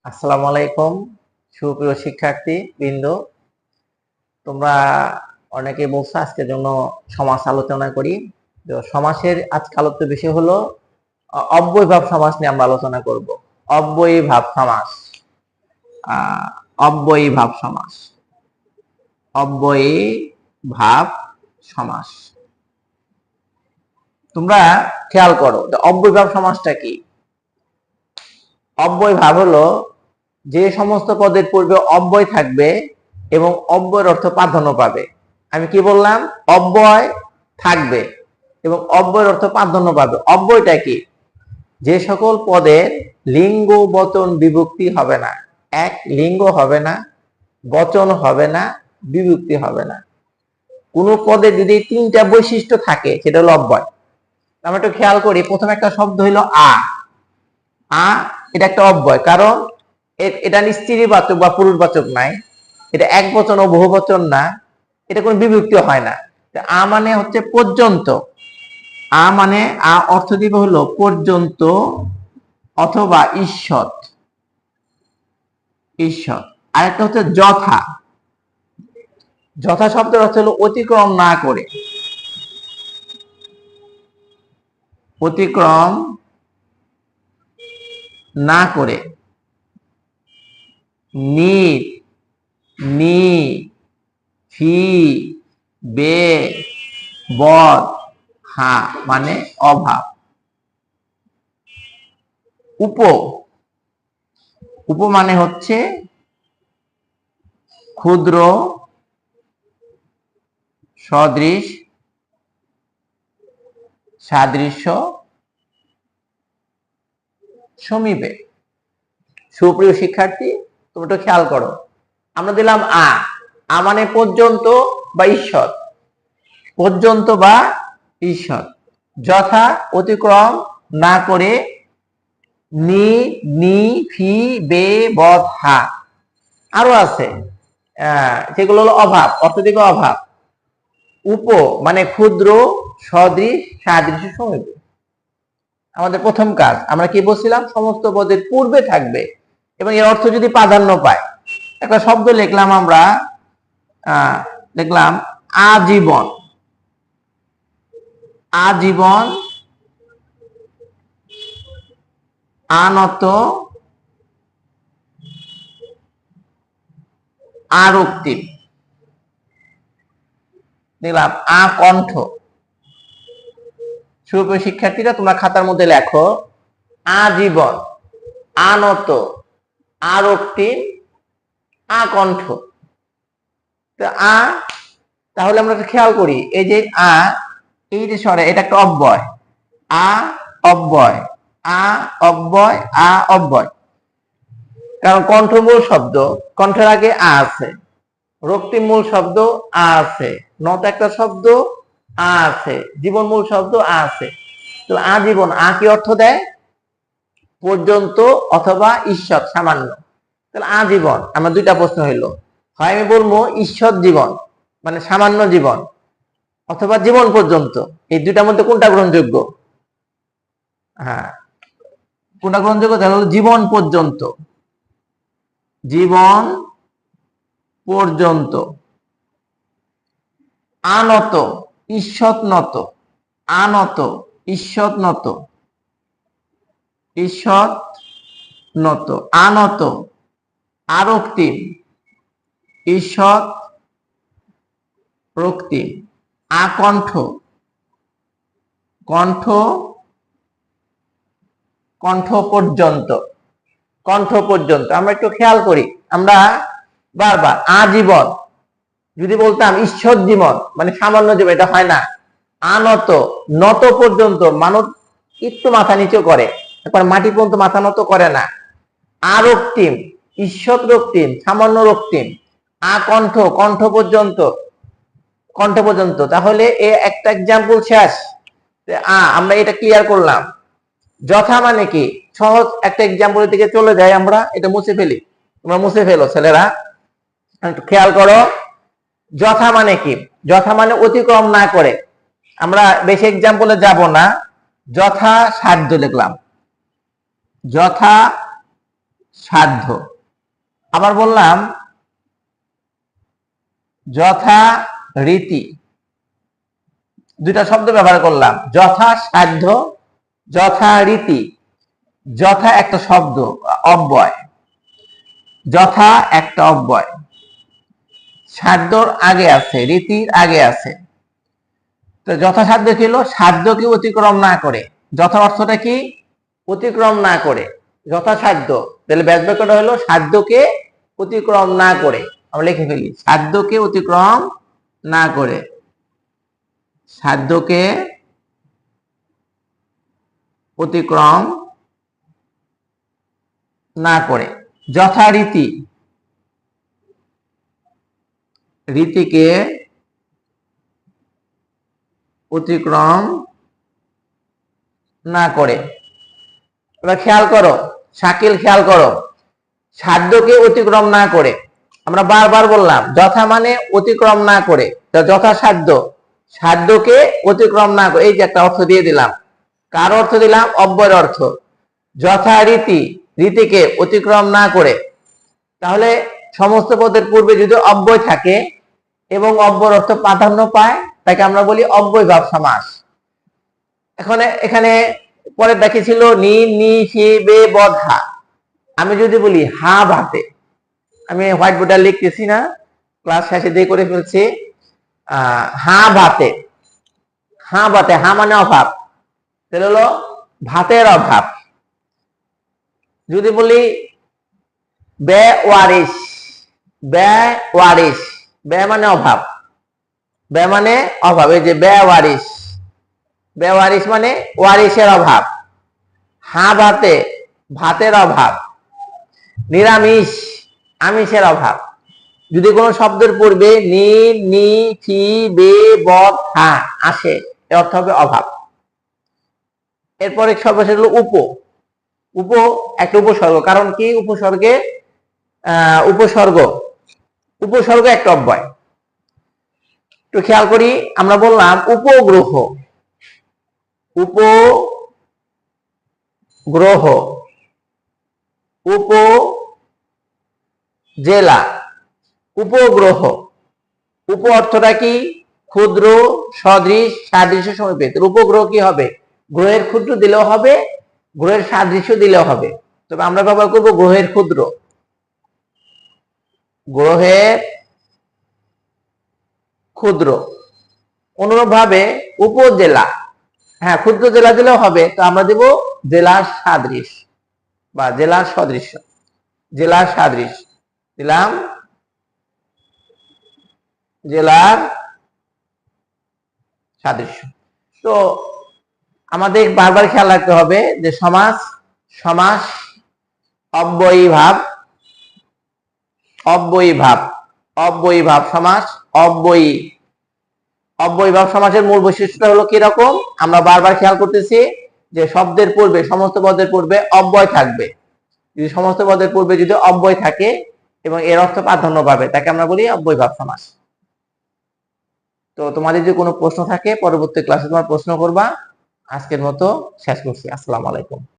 আসসালামু আলাইকুম সুপ্রিয় শিক্ষার্থী বৃন্দ। তোমরা অনেকে বলছো আজকের জন্য সমাস আলোচনা করি। তো সমাসের আজকে আলোচ্য বিষয় হলো অব্যয়ভাব সমাস নিয়ে আমরা আলোচনা করব। অব্যয়ীভাব সমাস, অব্যয়ীভাব সমাস, অব্যয়ীভাব সমাস। তোমরা খেয়াল করো অব্যয়ীভাব সমাসটা কি। অব্যয়ভাব হলো যে সমস্ত পদের পূর্বে অব্যয় থাকবে এবং অব্যয়ের অর্থ প্রাধান্য পাবে। আমি কি বললাম? অব্যয় থাকবে এবং অব্যয়ের অর্থ প্রাধান্য পাবে। অব্যয়টা কি? যে সকল পদের লিঙ্গ বচন বিভক্তি হবে না, এক লিঙ্গ হবে না, বচন হবে না, বিভক্তি হবে না। কোন পদে যদি তিনটা বৈশিষ্ট্য থাকে সেটা হলো অব্যয়। আমরা একটু খেয়াল করি, প্রথম একটা শব্দ হলো আ। এটা একটা অব্যয়, কারণ এটা স্ত্রীবাচক বা পুরুষবাচক নাই, এটা এক বচন ও বহু বচন না, এটা কোনো বিভক্তি হয় না। আ মানে হচ্ছে পর্যন্ত। আ মানে অর্থ দিবে হলো পর্যন্ত অথবা ঈষৎ। ঈষৎ। আরেকটা হচ্ছে যথা। যথা শব্দের অর্থ হলো অতিক্রম না করে। অতিক্রম না করে। নিট, নি, ফি, বে, বদ, হা মানে অভাব। উপ, উপ মানে হচ্ছে ক্ষুদ্র, সদৃশ, সাদৃশ্য, সমীপে। সুপ্রিয় শিক্ষার্থী, তুমি একটু খেয়াল করো, আমরা দিলাম আ। আ মানে পর্যন্ত বা ঈষৎ। পর্যন্ত বা ঈষৎ। যথা অতিক্রম না করে। নি, নি, ফি, বে, বদ, হা। আরো আছে, সেগুলো হলো অভাব, অর্থ দিকে অভাব। উপ মানে ক্ষুদ্র, সদৃশ, সাদৃশ্য, সমীপে। আমাদের প্রথম কাজ, আমরা কি বলছিলাম? সমস্ত পদের পূর্বে থাকবে এবং এর অর্থ যদি প্রাধান্য পায়। একটা শব্দ লিখলাম আমরা, দেখলাম আজীবন। আজীবন, আনত, আরক্তিম। দেখলাম আকণ্ঠ। সুপ্রিয় শিক্ষার্থীরা, তোমরা খাতার মধ্যে লেখো আজীবন, আনত, আরক্তিম, আকণ্ঠ। তাহলে আমরা খেয়াল করি, এই যে এই যে স্বরে, এটা একটা অব্যয়। অব্যয়, অব্যয়, অব্যয়। কারণ কণ্ঠ মূল শব্দ, কণ্ঠের আগে আছে। রক্তিম মূল শব্দ আছে। নত একটা শব্দ আছে। জীবন মূল শব্দ আছে। তো আজীবন, কি অর্থ দেয়? পর্যন্ত অথবা ঈষৎ, সামান্য। তাহলে আজীবন, আমার দুইটা প্রশ্ন হইল, হয় আমি বলবো ঈষৎ জীবন মানে সামান্য জীবন, অথবা জীবন পর্যন্ত। এই দুইটার মধ্যে কোনটা গ্রহণযোগ্য? কোনটা গ্রহণযোগ্য? তাহলে জীবন পর্যন্ত। জীবন পর্যন্ত। আনত, ঈষৎ নত। আনত, ঈষৎ নত। ঈষৎ নত। আনত, আরক্তিম। ঈষৎ রক্তিম। আকণ্ঠ, কণ্ঠ, কণ্ঠ পর্যন্ত। কণ্ঠ পর্যন্ত। আমরা একটু খেয়াল করি, আমরা বারবার আজীবন যদি বলতাম ঈষৎ জীবন মানে সামান্য জীবন, এটা হয় না। আনত, নত পর্যন্ত, মানুষ একটু মাথা নিচু করে, একবার মাটি পর্যন্ত মাথা নত করে না। আরক্তিম, ঈষৎ রক্তিম, সামান্য রক্তিম। আকণ্ঠ, কণ্ঠ পর্যন্ত। কণ্ঠ পর্যন্ত। তাহলে একটা এক্সাম্পল শেষ। আমরা এটা ক্লিয়ার করলাম। যথা মানে কি? সহজ একটা এক্সাম্পলের দিকে চলে যাই আমরা, এটা মুছে ফেলি। তোমরা মুছে ফেলো ছেলেরা, একটু খেয়াল করো। যথা মানে কি? যথা মানে অতিক্রম না করে। আমরা বেশি এক্সাম্পলে যাব না। যথা সাধ্য লিখলাম। যথা সাধ্য। আবার বললাম যথারীতি, দুইটা শব্দ ব্যবহার করলাম, যথা সাধ্য, যথারীতি। যথা একটা শব্দ, অব্যয়, যথা একটা অব্যয়, সাধ্যর আগে আছে, রীতির আগে আছে। তো যথাসাধ্য কি হলো? সাধ্যকে অতিক্রম না করে। যথা অর্থটা কি? অতিক্রম না করে। যথাসাধ্য, তাহলে ব্যাস বাক্যটা হলো সাধ্যকে অতিক্রম না করে। আমরা লিখে ফেলি, সাধ্যকে অতিক্রম না করে, সাধ্যকে অতিক্রম না করে। যথারীতি, রীতিকে অতিক্রম না করে। এবার খেয়াল করো শাকিল, খেয়াল করো, সাধ্যকে অতিক্রম না করে। আমরা বারবার বললাম যথা মানে অতিক্রম না করে, যথাসাধ্য, সাধ্যকে অতিক্রম না করে। এই যে একটা অর্থ দিয়ে দিলাম, কার অর্থ দিলাম? অব্যয়ের অর্থ। যথারীতি, রীতিকে অতিক্রম না করে। তাহলে সমস্ত পদের পূর্বে যদি অব্যয় থাকে এবং অব্যয়ের অর্থ প্রাধান্য পায়, তাকে আমরা বলি অব্যয়ভাব সমাস। এখানে পরে দেখেছিল নি, নি, ফি, বে, বদ, হা। আমি যদি বলি হা ভাতে, আমি হোয়াইট বোর্ডে লিখতেছি না, ক্লাস শেষে দিয়ে করে ফেলছি। হা ভাতে, হা ভাতে, হা মানে অভাব, তাহলে হলো ভাতের অভাব। যদি বলি বে ওয়ারিস, বে ওয়ারিস, বে মানে অভাব, বে মানে অভাব, এই যে বে ওয়ারিস, বে ওয়ারিস মানে ওয়ারিসের অভাব। হা ভাতে, ভাতের অভাব। নিরামিষ, আমিষের অভাব। যদি কোনো শব্দের পূর্বে নি, নি, ফি, বে, বদ, হা আসে, এর অর্থ হবে অভাব। এরপরে সর্বশেষ হলো উপ। উপ একটা উপসর্গ, কারণ কি? উপসর্গে উপসর্গ, উপসর্গ একটা অব্যয়। একটু খেয়াল করি, আমরা বললাম উপগ্রহ, উপগ্রহ, উপজেলা, উপগ্রহ। উপ অর্থটা কি? ক্ষুদ্র, সদৃশ, সাদৃশ্য, সমীপেত। উপগ্রহ কি হবে? গ্রহের ক্ষুদ্র দিলেও হবে, গ্রহের সাদৃশ্য দিলেও হবে, তবে আমরা ব্যবহার করব গ্রহের ক্ষুদ্র। গ্রহের ক্ষুদ্র। অনুরূপভাবে উপজেলা, হ্যাঁ ক্ষুদ্র জেলা দিলেও হবে, তো আমরা দেব জেলার সাদৃশ বা জেলার সদৃশ্য। জেলার সাদৃশ দিলাম, জেলার সাদৃশ্য। তো আমাদের বারবার খেয়াল রাখতে হবে যে সমাস, সমাস অব্যয়ীভাব, অব্যয়ীভাব, অব্যয়ীভাব সমাস, অব্যয়ী, অব্যয়ীভাব সমাসের মূল বৈশিষ্ট্যটা হলো কি রকম? আমরা বারবার খেয়াল করতেছি যে শব্দের পূর্বে, সমস্ত পদের পূর্বে অব্যয় থাকবে। যদি সমস্ত পদের পূর্বে যদি অব্যয় থাকে এবং এর অর্থ প্রাধান্য পাবে, তাকে আমরা বলি অব্যয়ীভাব সমাস। তো তোমাদের যদি কোনো প্রশ্ন থাকে পরবর্তী ক্লাসে তোমার প্রশ্ন করবা। আজকের মতো শেষ করছি। আসসালামু আলাইকুম।